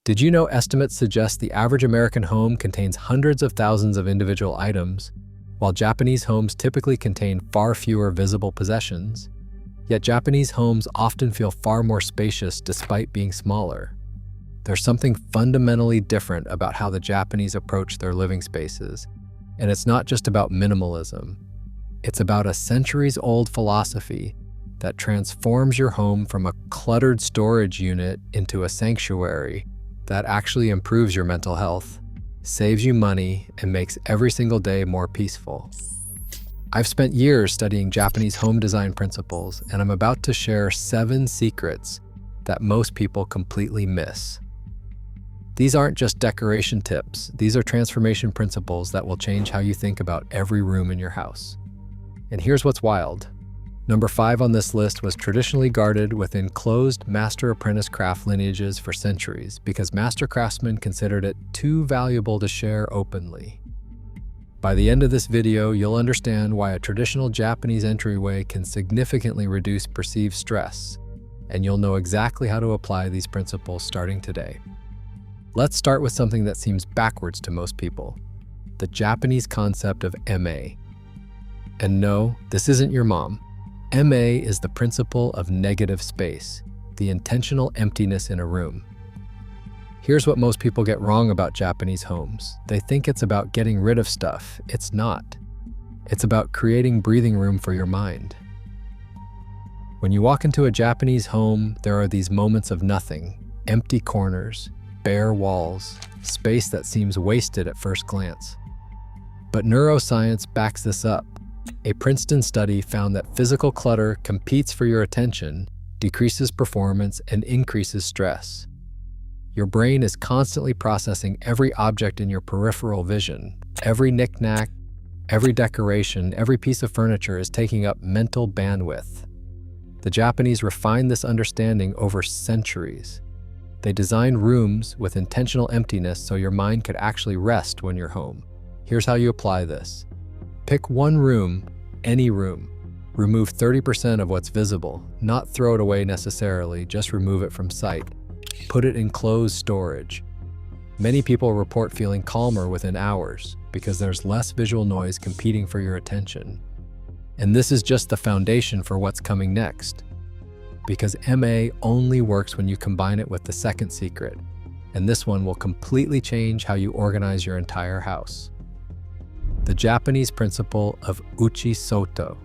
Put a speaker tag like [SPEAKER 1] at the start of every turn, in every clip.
[SPEAKER 1] Did you know estimates suggest the average American home contains hundreds of thousands of individual items, while Japanese homes typically contain far fewer visible possessions? Yet Japanese homes often feel far more spacious despite being smaller. There's something fundamentally different about how the Japanese approach their living spaces, and it's not just about minimalism. It's about a centuries-old philosophy that transforms your home from a cluttered storage unit into a sanctuary that actually improves your mental health, saves you money, and makes every single day more peaceful. I've spent years studying Japanese home design principles, and I'm about to share 7 secrets that most people completely miss. These aren't just decoration tips, these are transformation principles that will change how you think about every room in your house. And here's what's wild. Number 5 on this list was traditionally guarded within closed master-apprentice craft lineages for centuries because master craftsmen considered it too valuable to share openly. By the end of this video, you'll understand why a traditional Japanese entryway can significantly reduce perceived stress, and you'll know exactly how to apply these principles starting today. Let's start with something that seems backwards to most people, the Japanese concept of MA. And no, this isn't your mom. MA is the principle of negative space, the intentional emptiness in a room. Here's what most people get wrong about Japanese homes. They think it's about getting rid of stuff. It's not. It's about creating breathing room for your mind. When you walk into a Japanese home, there are these moments of nothing, empty corners, bare walls, space that seems wasted at first glance. But neuroscience backs this up. A Princeton study found that physical clutter competes for your attention, decreases performance, and increases stress. Your brain is constantly processing every object in your peripheral vision. Every knick-knack, every decoration, every piece of furniture is taking up mental bandwidth. The Japanese refined this understanding over centuries. They designed rooms with intentional emptiness so your mind could actually rest when you're home. Here's how you apply this. Pick one room, any room. Remove 30% of what's visible, not throw it away necessarily, just remove it from sight. Put it in closed storage. Many people report feeling calmer within hours because there's less visual noise competing for your attention. And this is just the foundation for what's coming next. Because MA only works when you combine it with the second secret, and this one will completely change how you organize your entire house. The Japanese principle of uchi soto.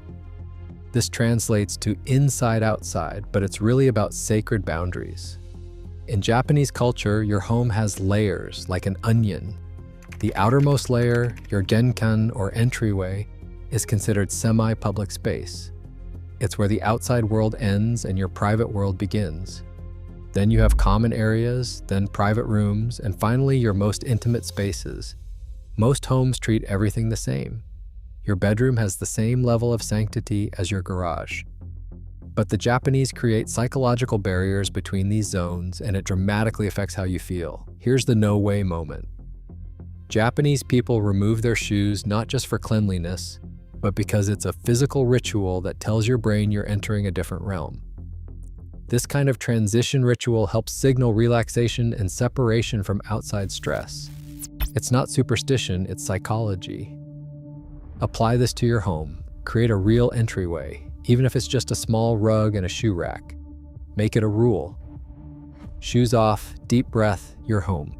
[SPEAKER 1] This translates to inside-outside, but it's really about sacred boundaries. In Japanese culture, your home has layers, like an onion. The outermost layer, your genkan or entryway, is considered semi-public space. It's where the outside world ends and your private world begins. Then you have common areas, then private rooms, and finally your most intimate spaces. Most homes treat everything the same. Your bedroom has the same level of sanctity as your garage. But the Japanese create psychological barriers between these zones, and it dramatically affects how you feel. Here's the no way moment. Japanese people remove their shoes not just for cleanliness, but because it's a physical ritual that tells your brain you're entering a different realm. This kind of transition ritual helps signal relaxation and separation from outside stress. It's not superstition, it's psychology. Apply this to your home. Create a real entryway, even if it's just a small rug and a shoe rack. Make it a rule. Shoes off, deep breath, you're home.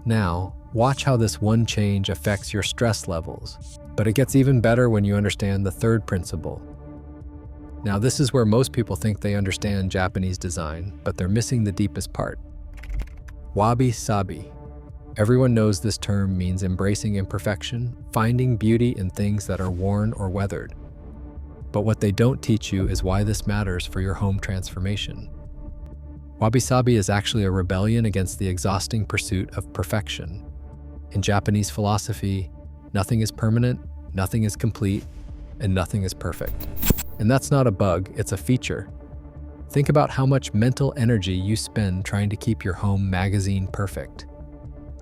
[SPEAKER 1] Now, watch how this one change affects your stress levels. But it gets even better when you understand the third principle. Now, this is where most people think they understand Japanese design, but they're missing the deepest part. Wabi-sabi. Everyone knows this term means embracing imperfection, finding beauty in things that are worn or weathered. But what they don't teach you is why this matters for your home transformation. Wabi-sabi is actually a rebellion against the exhausting pursuit of perfection. In Japanese philosophy, nothing is permanent, nothing is complete, and nothing is perfect. And that's not a bug, it's a feature. Think about how much mental energy you spend trying to keep your home magazine perfect.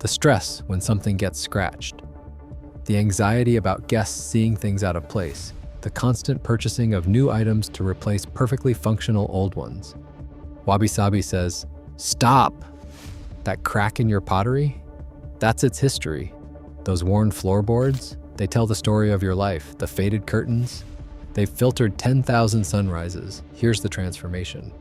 [SPEAKER 1] The stress when something gets scratched. The anxiety about guests seeing things out of place. The constant purchasing of new items to replace perfectly functional old ones. Wabi-sabi says, stop! That crack in your pottery? That's its history. Those worn floorboards? They tell the story of your life. The faded curtains? They've filtered 10,000 sunrises. Here's the transformation.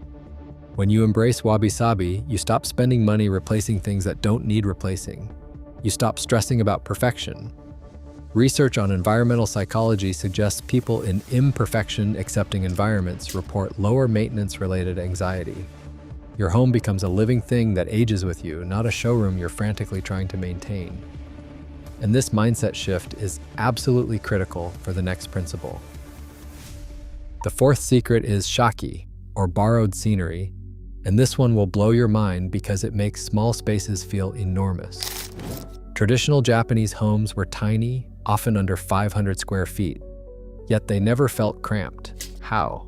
[SPEAKER 1] When you embrace wabi-sabi, you stop spending money replacing things that don't need replacing. You stop stressing about perfection. Research on environmental psychology suggests people in imperfection-accepting environments report lower maintenance-related anxiety. Your home becomes a living thing that ages with you, not a showroom you're frantically trying to maintain. And this mindset shift is absolutely critical for the next principle. The fourth secret is shaki, or borrowed scenery, and this one will blow your mind because it makes small spaces feel enormous. Traditional Japanese homes were tiny, often under 500 square feet, yet they never felt cramped. How?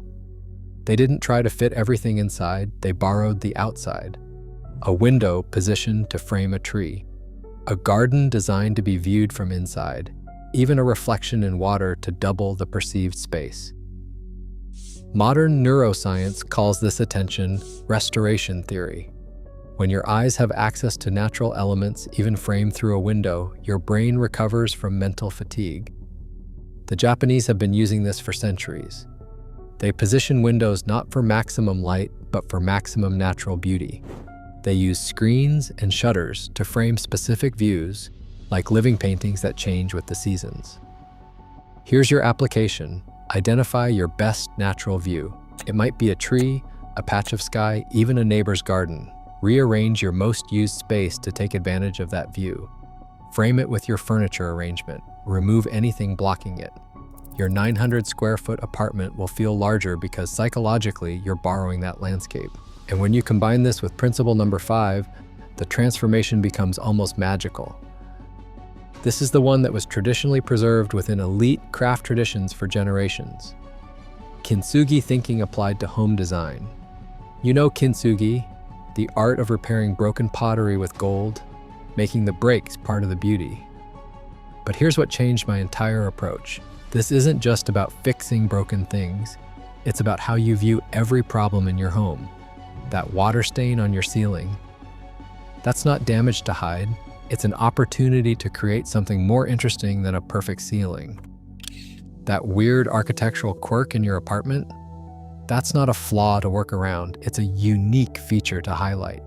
[SPEAKER 1] They didn't try to fit everything inside, they borrowed the outside. A window positioned to frame a tree. A garden designed to be viewed from inside. Even a reflection in water to double the perceived space. Modern neuroscience calls this attention restoration theory. When your eyes have access to natural elements, even framed through a window, your brain recovers from mental fatigue. The Japanese have been using this for centuries. They position windows not for maximum light, but for maximum natural beauty. They use screens and shutters to frame specific views, like living paintings that change with the seasons. Here's your application. Identify your best natural view. It might be a tree, a patch of sky, even a neighbor's garden. Rearrange your most used space to take advantage of that view. Frame it with your furniture arrangement. Remove anything blocking it. Your 900 square foot apartment will feel larger because psychologically you're borrowing that landscape. And when you combine this with principle number 5, the transformation becomes almost magical. This is the one that was traditionally preserved within elite craft traditions for generations. Kintsugi thinking applied to home design. You know kintsugi, the art of repairing broken pottery with gold, making the breaks part of the beauty. But here's what changed my entire approach. This isn't just about fixing broken things. It's about how you view every problem in your home. That water stain on your ceiling. That's not damage to hide. It's an opportunity to create something more interesting than a perfect ceiling. That weird architectural quirk in your apartment? That's not a flaw to work around. It's a unique feature to highlight.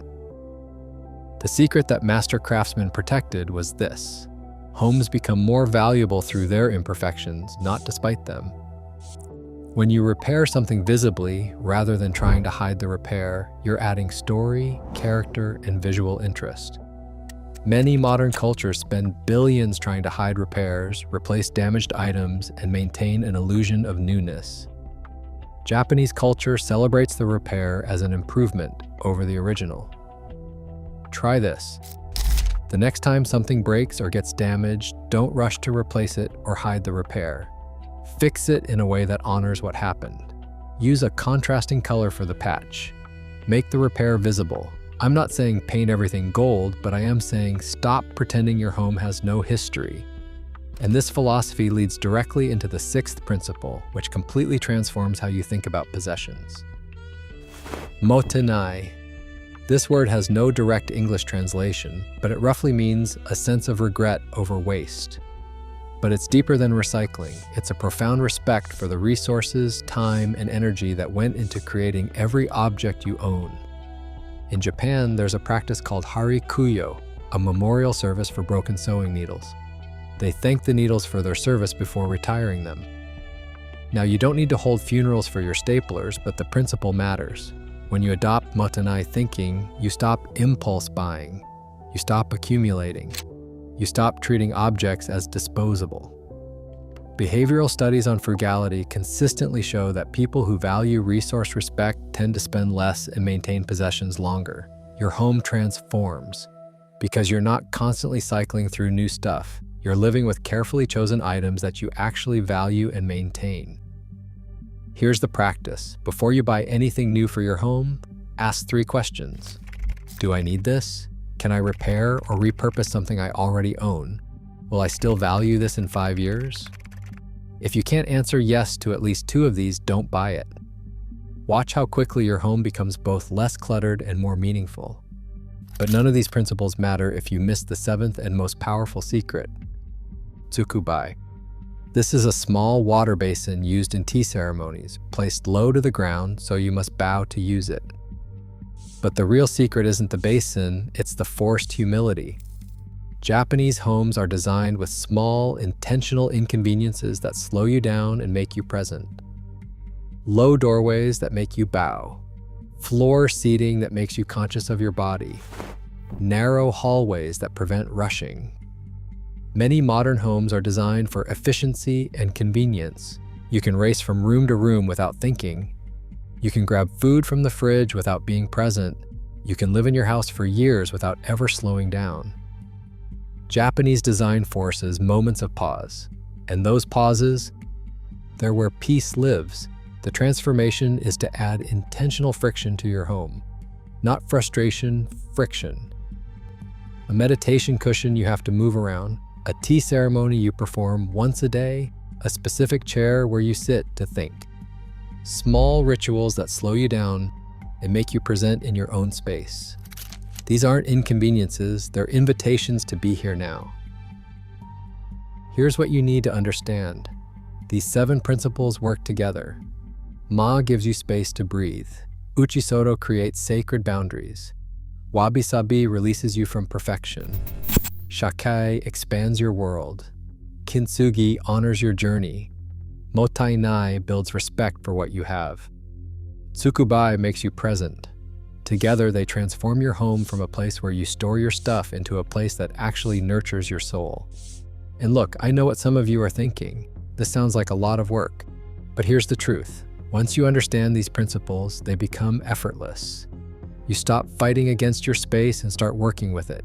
[SPEAKER 1] The secret that master craftsmen protected was this. Homes become more valuable through their imperfections, not despite them. When you repair something visibly, rather than trying to hide the repair, you're adding story, character, and visual interest. Many modern cultures spend billions trying to hide repairs, replace damaged items, and maintain an illusion of newness. Japanese culture celebrates the repair as an improvement over the original. Try this. The next time something breaks or gets damaged, don't rush to replace it or hide the repair. Fix it in a way that honors what happened. Use a contrasting color for the patch. Make the repair visible. I'm not saying paint everything gold, but I am saying stop pretending your home has no history. And this philosophy leads directly into the 6th principle, which completely transforms how you think about possessions. Motenai. This word has no direct English translation, but it roughly means a sense of regret over waste. But it's deeper than recycling. It's a profound respect for the resources, time, and energy that went into creating every object you own. In Japan, there's a practice called harikuyo, a memorial service for broken sewing needles. They thank the needles for their service before retiring them. Now, you don't need to hold funerals for your staplers, but the principle matters. When you adopt Motenai thinking, you stop impulse buying. You stop accumulating. You stop treating objects as disposable. Behavioral studies on frugality consistently show that people who value resource respect tend to spend less and maintain possessions longer. Your home transforms because you're not constantly cycling through new stuff. You're living with carefully chosen items that you actually value and maintain. Here's the practice. Before you buy anything new for your home, ask 3 questions. Do I need this? Can I repair or repurpose something I already own? Will I still value this in 5 years? If you can't answer yes to at least 2 of these, don't buy it. Watch how quickly your home becomes both less cluttered and more meaningful. But none of these principles matter if you miss the seventh and most powerful secret: tsukubai. This is a small water basin used in tea ceremonies, placed low to the ground so you must bow to use it. But the real secret isn't the basin, it's the forced humility. Japanese homes are designed with small, intentional inconveniences that slow you down and make you present. Low doorways that make you bow. Floor seating that makes you conscious of your body. Narrow hallways that prevent rushing. Many modern homes are designed for efficiency and convenience. You can race from room to room without thinking. You can grab food from the fridge without being present. You can live in your house for years without ever slowing down. Japanese design forces moments of pause. And those pauses, they're where peace lives. The transformation is to add intentional friction to your home. Not frustration, friction. A meditation cushion you have to move around. A tea ceremony you perform once a day. A specific chair where you sit to think. Small rituals that slow you down and make you present in your own space. These aren't inconveniences, they're invitations to be here now. Here's what you need to understand. These 7 principles work together. Ma gives you space to breathe. Uchisoto creates sacred boundaries. Wabi-sabi releases you from perfection. Shakai expands your world. Kintsugi honors your journey. Mottainai builds respect for what you have. Tsukubai makes you present. Together, they transform your home from a place where you store your stuff into a place that actually nurtures your soul. And look, I know what some of you are thinking. This sounds like a lot of work. But here's the truth. Once you understand these principles, they become effortless. You stop fighting against your space and start working with it.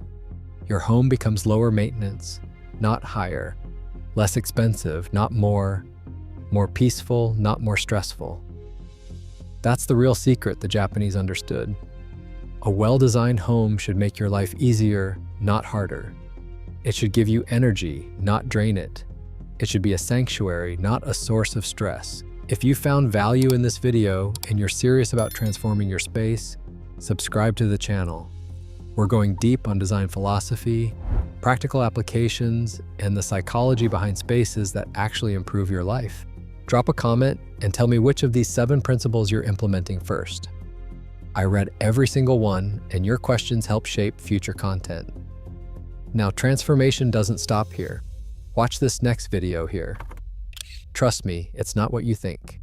[SPEAKER 1] Your home becomes lower maintenance, not higher. Less expensive, not more. More peaceful, not more stressful. That's the real secret the Japanese understood. A well-designed home should make your life easier, not harder. It should give you energy, not drain it. It should be a sanctuary, not a source of stress. If you found value in this video and you're serious about transforming your space, subscribe to the channel. We're going deep on design philosophy, practical applications, and the psychology behind spaces that actually improve your life. Drop a comment and tell me which of these 7 principles you're implementing first. I read every single one, and your questions help shape future content. Now, transformation doesn't stop here. Watch this next video here. Trust me, it's not what you think.